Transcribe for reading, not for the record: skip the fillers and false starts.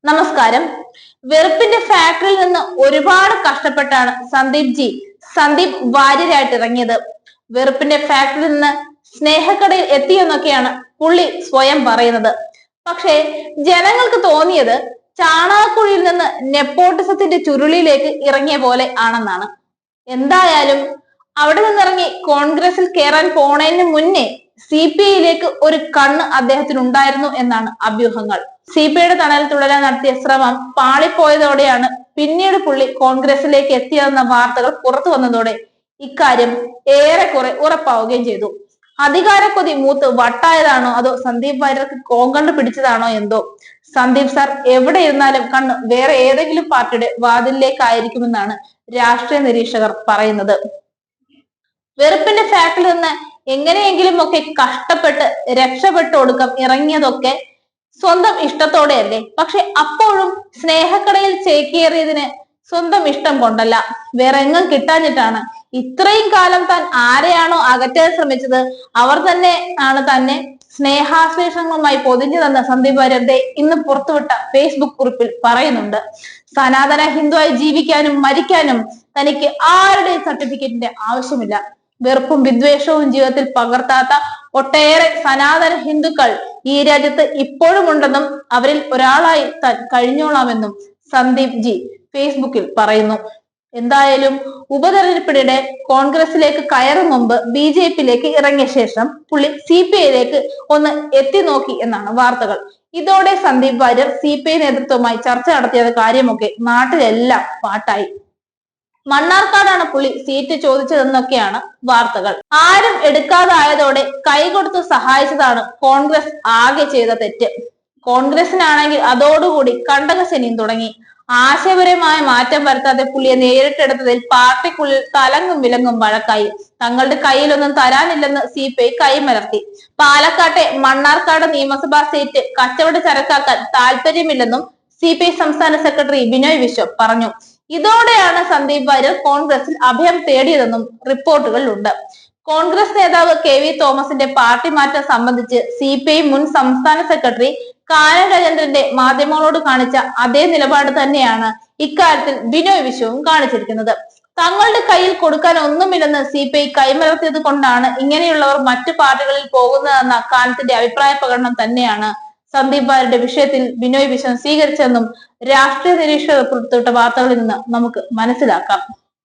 നമസ്കാരം. വെറുപ്പിന്റെ ഫാക്ടറിയിൽ നിന്ന് ഒരുപാട് കഷ്ടപ്പെട്ടാണ് സന്ദീപ് വാര്യരായിട്ട് ഇറങ്ങിയത്. വെറുപ്പിന്റെ ഫാക്ടറിയിൽ നിന്ന് സ്നേഹക്കടയിൽ എത്തിയെന്നൊക്കെയാണ് പുള്ളി സ്വയം പറയുന്നത്. പക്ഷേ ജനങ്ങൾക്ക് തോന്നിയത് ചാണകക്കുഴിയിൽ നിന്ന് നെപ്പോട്ടിസത്തിന്റെ ചുരുളിയിലേക്ക് ഇറങ്ങിയ പോലെ ആണെന്നാണ്. എന്തായാലും അവിടെ നിന്നിറങ്ങി കോൺഗ്രസിൽ കയറാൻ പോണതിന് മുന്നേ CPIയിലേക്ക് ഒരു കണ്ണ് അദ്ദേഹത്തിന് ഉണ്ടായിരുന്നു എന്നാണ് അഭ്യൂഹങ്ങൾ. CPIയുടെ തണൽ തുടരാൻ നടത്തിയ ശ്രമം പാളിപ്പോയതോടെയാണ് പിന്നീട് പുള്ളി കോൺഗ്രസിലേക്ക് എത്തിയതെന്ന വാർത്തകൾ പുറത്തു വന്നതോടെ ഇക്കാര്യം ഏറെക്കുറെ ഉറപ്പാവുകയും ചെയ്തു. അധികാരക്കൊതി മൂത്ത് വട്ടായതാണോ അതോ സന്ദീപ് വാര്യർക്ക് കോങ്കണ്ണ് പിടിച്ചതാണോ എന്തോ. സന്ദീപ് സാർ എവിടെ ഇരുന്നാലും കണ്ണ് വേറെ ഏതെങ്കിലും പാർട്ടിയുടെ വാതിലിലേക്കായിരിക്കുമെന്നാണ് രാഷ്ട്രീയ നിരീക്ഷകർ പറയുന്നത്. വെറുപ്പിന്റെ ഫാക്ടറിയിൽ നിന്ന് എങ്ങനെയെങ്കിലും ഒക്കെ കഷ്ടപ്പെട്ട് രക്ഷപ്പെട്ട് ഒടുക്കം ഇറങ്ങിയതൊക്കെ സ്വന്തം ഇഷ്ടത്തോടെയല്ലേ. പക്ഷെ അപ്പോഴും സ്നേഹക്കടയിൽ ചേക്കേറിയതിന് സ്വന്തം ഇഷ്ടം കൊണ്ടല്ല, വേറെ എങ്ങും കിട്ടാഞ്ഞിട്ടാണ്. ഇത്രയും കാലം താൻ ആരെയാണോ അകറ്റാൻ ശ്രമിച്ചത് അവർ തന്നെ ആണ് തന്നെ സ്നേഹാശ്ലേഷങ്ങളുമായി പൊതിഞ്ഞു തന്ന സന്ദീപ് വാര്യർ ഇന്ന് പുറത്തുവിട്ട ഫേസ്ബുക്ക് കുറിപ്പിൽ പറയുന്നുണ്ട്. സനാതന ഹിന്ദുവായി ജീവിക്കാനും മരിക്കാനും തനിക്ക് ആരുടെയും സർട്ടിഫിക്കറ്റിന്റെ ആവശ്യമില്ല. വെറുപ്പും വിദ്വേഷവും ജീവിതത്തിൽ പകർത്താത്ത ഒട്ടേറെ സനാതന ഹിന്ദുക്കൾ ഈ രാജ്യത്ത് ഇപ്പോഴും ഉണ്ടെന്നും അവരിൽ ഒരാളായി താൻ കഴിഞ്ഞോളാമെന്നും സന്ദീപ് ഫേസ്ബുക്കിൽ പറയുന്നു. എന്തായാലും ഉപതെരഞ്ഞെടുപ്പിനിടെ കോൺഗ്രസിലേക്ക് കയറും മുമ്പ് BJPയിലേക്ക് ഇറങ്ങിയ ശേഷം പുള്ളി CPIയിലേക്ക് ഒന്ന് എത്തി നോക്കി എന്നാണ് വാർത്തകൾ. ഇതോടെ സന്ദീപ് വാര്യർ CPI നേതൃത്വവുമായി ചർച്ച നടത്തിയത് കാര്യമൊക്കെ നാട്ടിലെല്ലാം പാട്ടായി. മണ്ണാർക്കാടാണ് പുള്ളി സീറ്റ് ചോദിച്ചതെന്നൊക്കെയാണ് വാർത്തകൾ. ആരും എടുക്കാതായതോടെ കൈകൊടുത്ത് സഹായിച്ചതാണ് കോൺഗ്രസ് ആകെ ചെയ്ത തെറ്റ്. കോൺഗ്രസിനാണെങ്കിൽ അതോടുകൂടി കണ്ടകശനിയും തുടങ്ങി. ആശയപരമായ മാറ്റം വരുത്താതെ പുള്ളിയെ നേരിട്ടെടുത്തതിൽ പാർട്ടിക്കുള്ളിൽ തലങ്ങും വിലങ്ങും വഴക്കായി. തങ്ങളുടെ കയ്യിലൊന്നും തരാനില്ലെന്ന് CPI കൈമലർത്തി. പാലക്കാട്ടെ മണ്ണാർക്കാട് നിയമസഭാ സീറ്റ് കച്ചവട ചരക്കാക്കാൻ താല്പര്യമില്ലെന്നും CPI സംസ്ഥാന സെക്രട്ടറി ബിനോയ് വിശ്വം പറഞ്ഞു. ഇതോടെയാണ് സന്ദീപ് വാര്യർ കോൺഗ്രസിൽ അഭയം തേടിയതെന്നും റിപ്പോർട്ടുകളിലുണ്ട്. കോൺഗ്രസ് നേതാവ് KV തോമസിന്റെ പാർട്ടി മാറ്റം സംബന്ധിച്ച് CPI മുൻ സംസ്ഥാന സെക്രട്ടറി കാനം രാജേന്ദ്രന്റെ മാധ്യമങ്ങളോട് കാണിച്ച അതേ നിലപാട് തന്നെയാണ് ഇക്കാര്യത്തിൽ ബിനോയ് വിശ്വവും കാണിച്ചിരിക്കുന്നത്. തങ്ങളുടെ കയ്യിൽ കൊടുക്കാൻ ഒന്നുമില്ലെന്ന് CPI കൈമലർത്തിയത് കൊണ്ടാണ് ഇങ്ങനെയുള്ളവർ മറ്റു പാർട്ടികളിൽ പോകുന്നതെന്ന കാലത്തിന്റെ അഭിപ്രായ പ്രകടനം തന്നെയാണ് സന്ദീപ് വാര്യരുടെ വിഷയത്തിൽ ബിനോയ് വിശ്വം സ്വീകരിച്ചെന്നും രാഷ്ട്രീയ നിരീക്ഷകർ പുറത്തുവിട്ട വാർത്തകളിൽ നിന്ന് നമുക്ക് മനസ്സിലാക്കാം.